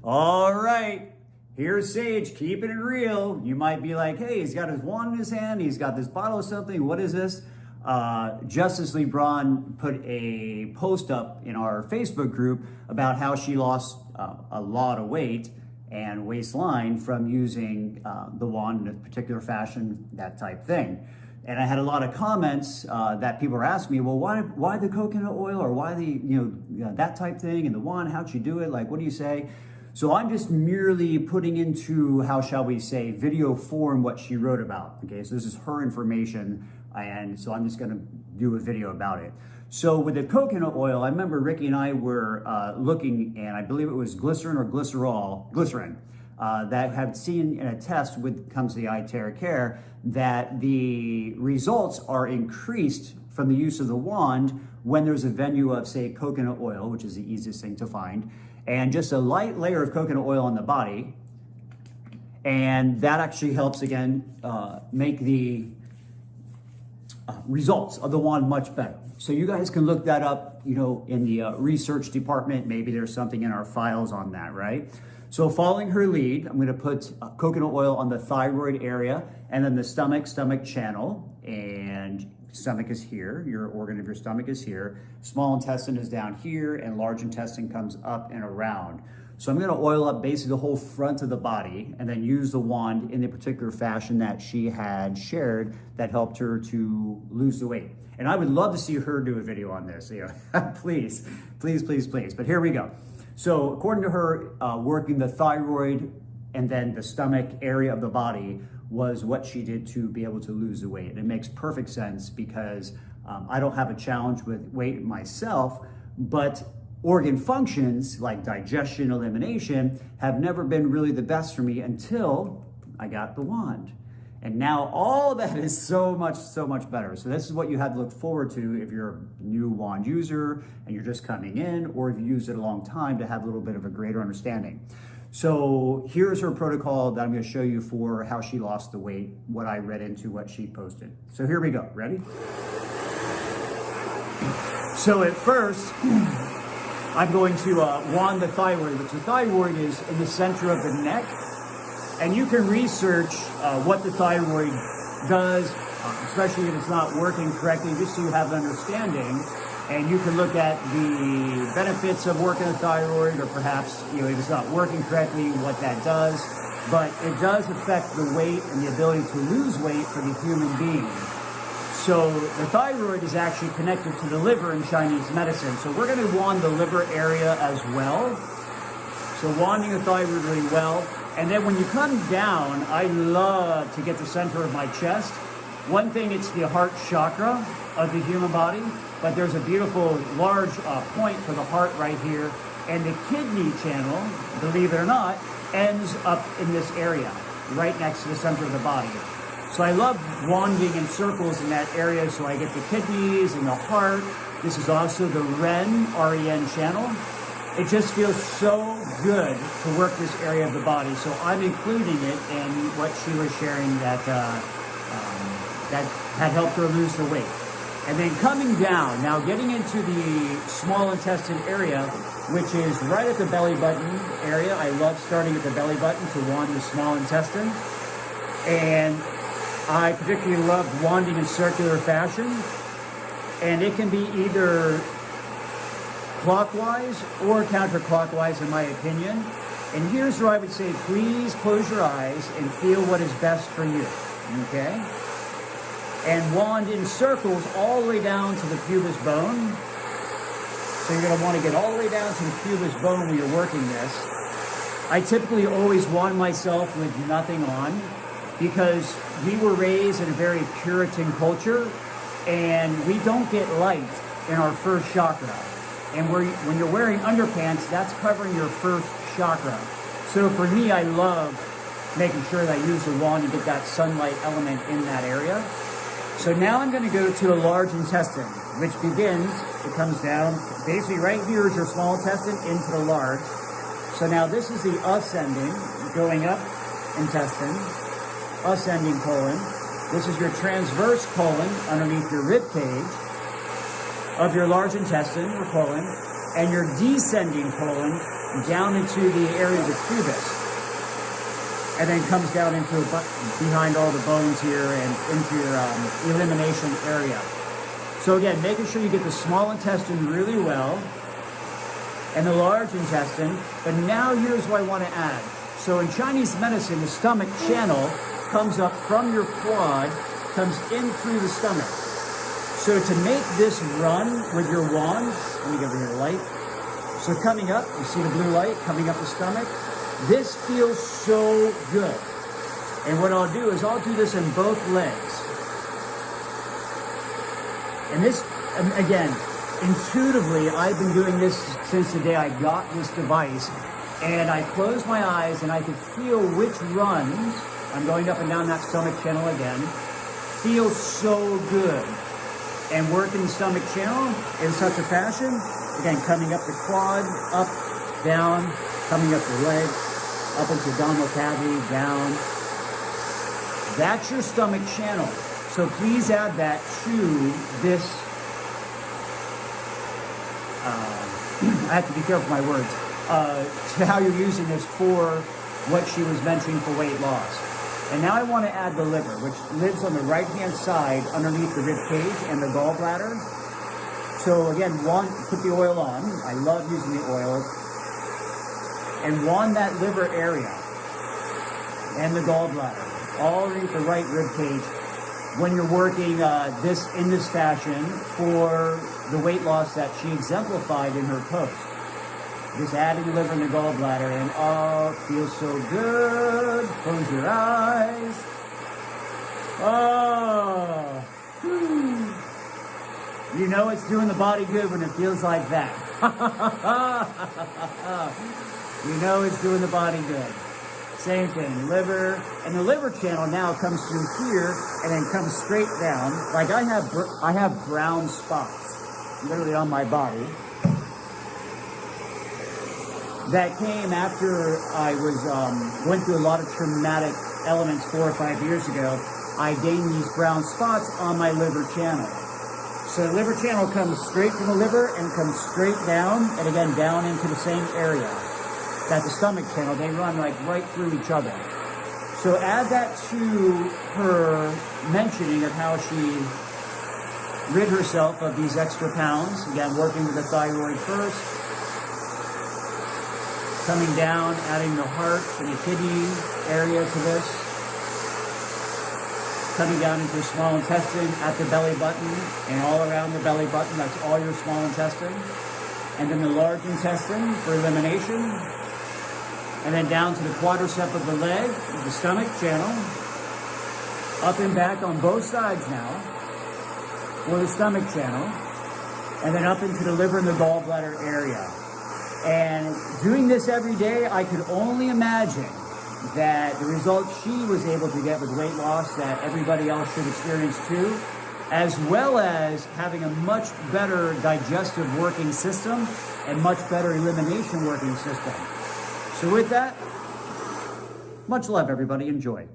All right, here's Sage, keeping it real. You might be like, hey, he's got his wand in his hand, he's got this bottle of something, what is this? Justice LeBron put a post up in our Facebook group about how she lost a lot of weight and waistline from using the wand in a particular fashion, that type thing. And I had a lot of comments that people were asking me, well, why the coconut oil, or why the, that type thing, and the wand, how'd you do it? Like, what do you say? So I'm just merely putting into, how shall we say, video form what she wrote about. Okay, so this is her information, and so I'm just gonna do a video about it. So with the coconut oil, I remember Ricky and I were looking, and I believe it was glycerin or glycerin, that have seen in a test with comes to the iTerra that the results are increased from the use of the wand when there's a venue of, say, coconut oil, which is the easiest thing to find, and just a light layer of coconut oil on the body. And that actually helps, again, make the results of the wand much better. So you guys can look that up, in the research department. Maybe there's something in our files on that, right? So following her lead, I'm gonna put coconut oil on the thyroid area, and then the stomach channel, and stomach is here, your organ of your stomach is here, small intestine is down here, and large intestine comes up and around. So I'm gonna oil up basically the whole front of the body, and then use the wand in the particular fashion that she had shared that helped her to lose the weight. And I would love to see her do a video on this, please, please, please, please. But here we go. So according to her, working the thyroid and then the stomach area of the body was what she did to be able to lose the weight. And it makes perfect sense because I don't have a challenge with weight myself, but organ functions like digestion, elimination have never been really the best for me until I got the wand. And now all that is so much better. So this is what you have to look forward to if you're a new wand user and you're just coming in, or if you used it a long time to have a little bit of a greater understanding. So here's her protocol that I'm gonna show you for how she lost the weight, what I read into what she posted. So here we go, ready? So at first, I'm going to wand the thyroid, which the thyroid is in the center of the neck. And you can research what the thyroid does, especially if it's not working correctly, just so you have an understanding. And you can look at the benefits of working the thyroid, or perhaps, if it's not working correctly, what that does. But it does affect the weight and the ability to lose weight for the human being. So the thyroid is actually connected to the liver in Chinese medicine. So we're going to wand the liver area as well. So wanding the thyroid really well. And then when you come down, I love to get the center of my chest. One thing, it's the heart chakra of the human body, but there's a beautiful large point for the heart right here. And the kidney channel, believe it or not, ends up in this area, right next to the center of the body. So I love wanding in circles in that area, so I get the kidneys and the heart. This is also the REN channel. It just feels so good to work this area of the body. So I'm including it in what she was sharing that had helped her lose the weight. And then coming down, now getting into the small intestine area, which is right at the belly button area. I love starting at the belly button to wand the small intestine. And I particularly love wanding in circular fashion. And it can be either clockwise or counterclockwise, in my opinion. And here's where I would say, please close your eyes and feel what is best for you, okay? And wand in circles all the way down to the pubis bone. So you're gonna wanna get all the way down to the pubis bone when you're working this. I typically always wand myself with nothing on because we were raised in a very Puritan culture, and we don't get light in our first chakra. And when you're wearing underpants, that's covering your first chakra. So for me, I love making sure that I use the wand to get that sunlight element in that area. So now I'm gonna go to the large intestine, which begins, it comes down, basically right here is your small intestine into the large. So now this is the ascending, going up intestine, ascending colon. This is your transverse colon underneath your rib cage of your large intestine or colon, and your descending colon down into the area of the pubis, and then comes down into behind all the bones here and into your elimination area. So again, making sure you get the small intestine really well and the large intestine. But now here's what I want to add. So in Chinese medicine, the stomach channel comes up from your quad, comes in through the stomach. So to make this run with your wand, let me get over here the light. So coming up, you see the blue light coming up the stomach. This feels so good. And what I'll do is I'll do this in both legs. And this, again, intuitively, I've been doing this since the day I got this device. And I close my eyes and I can feel which runs, I'm going up and down that stomach channel again, feels so good. And working the stomach channel in such a fashion, again, coming up the quad, up, down, coming up the leg, up into abdominal cavity, down. That's your stomach channel. So please add that to this. I have to be careful with my words. To how you're using this for what she was mentioning for weight loss. And now I want to add the liver, which lives on the right-hand side underneath the rib cage and the gallbladder. So again, put the oil on. I love using the oil. And wand that liver area and the gallbladder, all underneath the right rib cage when you're working this in this fashion for the weight loss that she exemplified in her post. Just adding the liver and the gallbladder, and oh, it feels so good. Close your eyes. Oh, you know it's doing the body good when it feels like that. You know it's doing the body good. Same thing, liver, and the liver channel now comes through here and then comes straight down. Like I have brown spots literally on my body that came after I went through a lot of traumatic elements 4 or 5 years ago. I gained these brown spots on my liver channel. So the liver channel comes straight from the liver and comes straight down, and again down into the same area. That the stomach channel, they run like right through each other. So add that to her mentioning of how she rid herself of these extra pounds. Again, working with the thyroid first, coming down, adding the heart and the kidney area to this, coming down into the small intestine at the belly button and all around the belly button. That's all your small intestine. And then the large intestine for elimination. And then down to the quadricep of the leg, the stomach channel, up and back on both sides now, for the stomach channel, and then up into the liver and the gallbladder area. And doing this every day, I could only imagine that the results she was able to get with weight loss that everybody else should experience too, as well as having a much better digestive working system and much better elimination working system. So with that, much love, everybody. Enjoy.